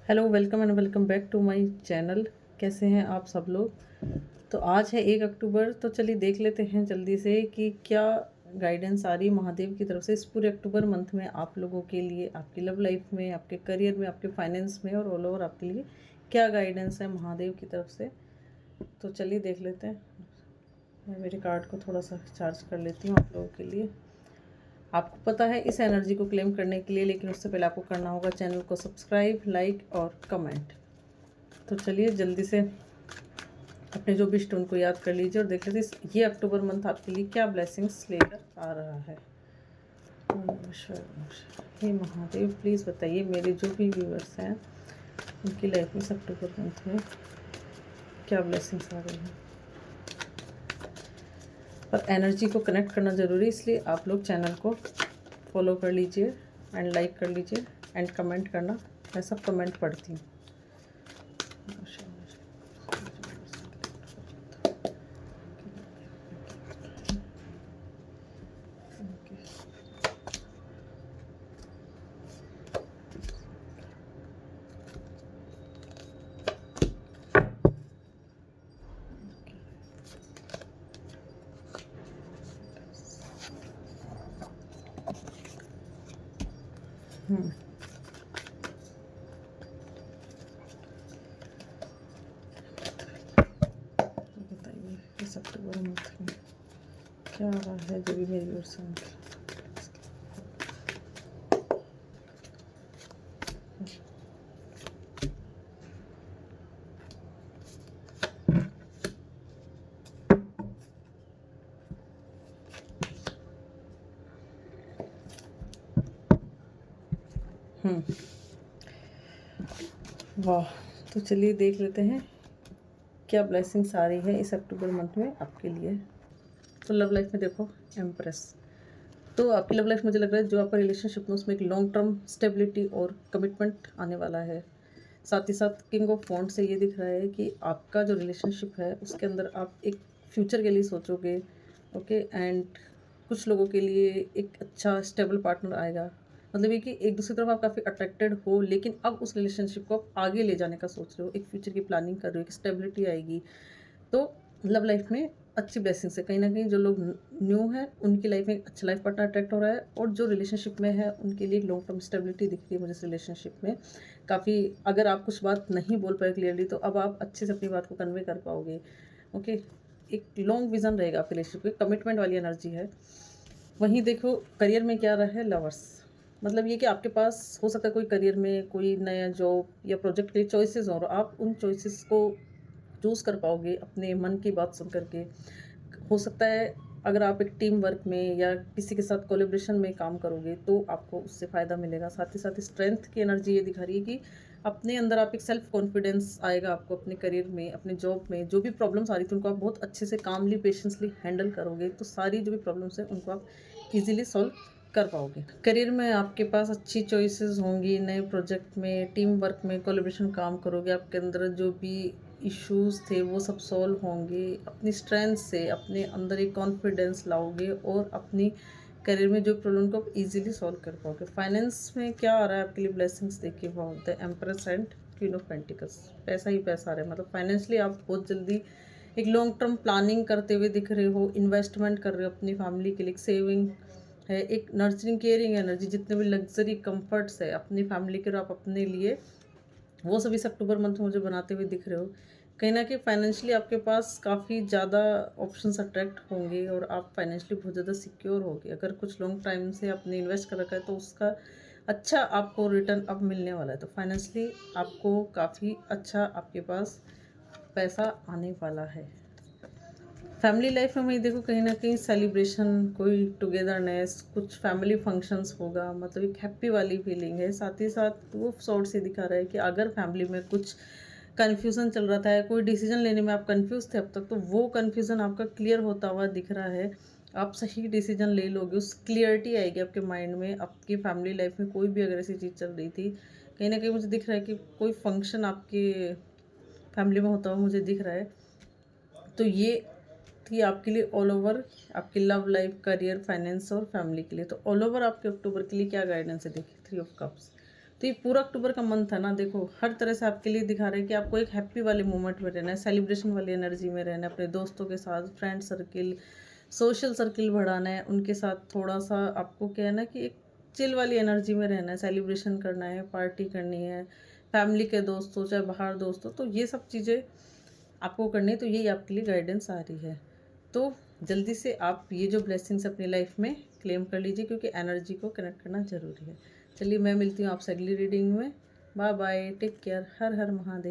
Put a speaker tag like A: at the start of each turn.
A: Hello, welcome and welcome back to my channel. कैसे हैं आप सब लोग। तो आज है 1 अक्टूबर। तो चलिए देख लेते हैं जल्दी से कि क्या गाइडेंस आ रही है महादेव की तरफ से इस पूरे अक्टूबर मंथ में आप लोगों के लिए, आपकी लव लाइफ में, आपके करियर में, आपके फाइनेंस में और ऑल ओवर आपके लिए क्या गाइडेंस है महादेव की तरफ से। तो चलिए देख लेते हैं। मैं मेरे कार्ड को थोड़ा सा चार्ज कर लेती हूँ आप लोगों के लिए। आपको पता है इस एनर्जी को क्लेम करने के लिए, लेकिन उससे पहले आपको करना होगा चैनल को सब्सक्राइब, लाइक और कमेंट। तो चलिए जल्दी से अपने जो विश उनको याद कर लीजिए और देख लीजिए ये अक्टूबर मंथ आपके लिए क्या ब्लेसिंग्स लेकर आ रहा है। हे महादेव, प्लीज़ बताइए मेरे जो भी व्यूअर्स हैं उनकी लाइफ में इस अक्टूबर मंथ में क्या ब्लेसिंग्स आ रही हैं। पर एनर्जी को कनेक्ट करना ज़रूरी है, इसलिए आप लोग चैनल को फॉलो कर लीजिए एंड लाइक कर लीजिए एंड कमेंट करना। मैं सब कमेंट पढ़ती हूँ। बताइए इस अक्टूबर मंथ में क्या आ रहा है जो भी मेरी ओर से। वाह। तो चलिए देख लेते हैं क्या ब्लेसिंग्स आ रही है इस अक्टूबर मंथ में आपके लिए। तो लव लाइफ में देखो एम्प्रेस। तो आपकी लव लाइफ मुझे लग रहा है जो आपका रिलेशनशिप में उसमें एक लॉन्ग टर्म स्टेबिलिटी और कमिटमेंट आने वाला है। साथ ही साथ किंग ऑफ वॉन्ड से ये दिख रहा है कि आपका जो रिलेशनशिप है उसके अंदर आप एक फ्यूचर के लिए सोचोगे। ओके एंड कुछ लोगों के लिए एक अच्छा स्टेबल पार्टनर आएगा। मतलब ये कि एक दूसरी तरफ आप काफ़ी अट्रैक्टेड हो, लेकिन अब उस रिलेशनशिप को आप आगे ले जाने का सोच रहे हो, एक फ्यूचर की प्लानिंग कर रहे हो, एक स्टेबिलिटी आएगी। तो लव लाइफ में अच्छी ब्लेसिंग्स है। कहीं ना कहीं जो लोग न्यू हैं उनकी लाइफ में एक अच्छा लाइफ पार्टनर अट्रैक्ट हो रहा है, और जो रिलेशनशिप में है उनके लिए एक लॉन्ग टर्म स्टेबिलिटी दिख रही है मुझे इस रिलेशनशिप में। काफ़ी अगर आप कुछ बात नहीं बोल पाए क्लियरली तो अब आप अच्छे से अपनी बात को कन्वे कर पाओगे। ओके, एक लॉन्ग विजन रहेगा आपके रिलेशनशिप में, कमिटमेंट वाली एनर्जी है। वहीं देखो करियर में क्या रहा है लवर्स। मतलब ये कि आपके पास हो सकता है कोई करियर में कोई नया जॉब या प्रोजेक्ट के लिए चॉइसेस हो, और आप उन चॉइसेस को चूज़ कर पाओगे अपने मन की बात सुन करके। हो सकता है अगर आप एक टीम वर्क में या किसी के साथ कोलेब्रेशन में काम करोगे तो आपको उससे फ़ायदा मिलेगा। साथ ही साथ स्ट्रेंथ की एनर्जी ये दिखा रही है कि अपने अंदर आप एक सेल्फ कॉन्फिडेंस आएगा आपको अपने करियर में, अपने जॉब में। जो भी प्रॉब्लम्स आ रही थी उनको आप बहुत अच्छे से कामली पेशेंसली हैंडल करोगे, तो सारी जो भी प्रॉब्लम्स हैं उनको आप ईजिली सॉल्व कर पाओगे। करियर में आपके पास अच्छी चॉइसेस होंगी, नए प्रोजेक्ट में, टीम वर्क में, कोलेब्रेशन काम करोगे। आपके अंदर जो भी इश्यूज थे वो सब सॉल्व होंगे। अपनी स्ट्रेंथ से अपने अंदर एक कॉन्फिडेंस लाओगे और अपनी करियर में जो प्रॉब्लम को आप इजीली सॉल्व कर पाओगे। फाइनेंस में क्या आ रहा है आपके लिए ब्लेसिंग्स देखिए बहुत है। Empress and queen of pentacles, पैसा ही पैसा आ रहा है। मतलब फाइनेंशियली आप बहुत जल्दी एक लॉन्ग टर्म प्लानिंग करते हुए दिख रहे हो, इन्वेस्टमेंट कर रहे हो अपनी फैमिली के लिए, सेविंग है, एक नर्चरिंग केयरिंग एनर्जी। जितने भी लग्जरी कंफर्ट्स है अपनी फैमिली के और आप अपने लिए, वो सभी इस अक्टूबर मंथ में मुझे बनाते हुए दिख रहे हो। कहीं ना कहीं फाइनेंशियली आपके पास काफ़ी ज़्यादा ऑप्शंस अट्रैक्ट होंगे और आप फाइनेंशियली बहुत ज़्यादा सिक्योर होगे। अगर कुछ लॉन्ग टाइम से आपने इन्वेस्ट कर रखा है तो उसका अच्छा आपको रिटर्न अब मिलने वाला है। तो फाइनेंशियली आपको काफ़ी अच्छा आपके पास पैसा आने वाला है। फैमिली लाइफ में मैं देखो कहीं ना कहीं सेलिब्रेशन, कोई टुगेदरनेस, कुछ फैमिली फंक्शंस होगा, मतलब एक हैप्पी वाली फीलिंग है। साथ ही साथ वो सॉर्ट से दिखा रहा है कि अगर फैमिली में कुछ कन्फ्यूज़न चल रहा था, कोई डिसीजन लेने में आप कंफ्यूज थे अब तक, तो वो कन्फ्यूज़न आपका क्लियर होता हुआ दिख रहा है। आप सही डिसीजन ले लोगे, उस क्लियरिटी आएगी आपके माइंड में। आपकी फैमिली लाइफ में कोई भी अगर ऐसी चीज़ चल रही थी, कहीं ना कहीं मुझे दिख रहा है कि कोई फंक्शन आपके फैमिली में होता हुआ मुझे दिख रहा है। तो ये थी आपके लिए ऑल ओवर आपकी लव लाइफ, करियर, फाइनेंस और फैमिली के लिए। तो ऑल ओवर आपके अक्टूबर के लिए क्या गाइडेंस है देखिए, 3 ऑफ कप्स। तो ये पूरा अक्टूबर का मंथ है ना, देखो हर तरह से आपके लिए दिखा रहे हैं कि आपको एक हैप्पी वाले मोमेंट में रहना है, सेलिब्रेशन वाली एनर्जी में रहना है, अपने दोस्तों के साथ, फ्रेंड सर्किल, सोशल सर्किल बढ़ाना है, उनके साथ थोड़ा सा आपको क्या है ना कि एक चिल वाली एनर्जी में रहना है, सेलिब्रेशन करना है, पार्टी करनी है, फैमिली के दोस्त हो चाहे बाहर दोस्त हो, तो ये सब चीज़ें आपको करनी है। तो यही आपके लिए गाइडेंस आ रही है। तो जल्दी से आप ये जो ब्लेसिंग्स अपनी लाइफ में क्लेम कर लीजिए, क्योंकि एनर्जी को कनेक्ट करना ज़रूरी है। चलिए मैं मिलती हूँ आपसे अगली रीडिंग में। बाय बाय, टेक केयर, हर हर महादेव।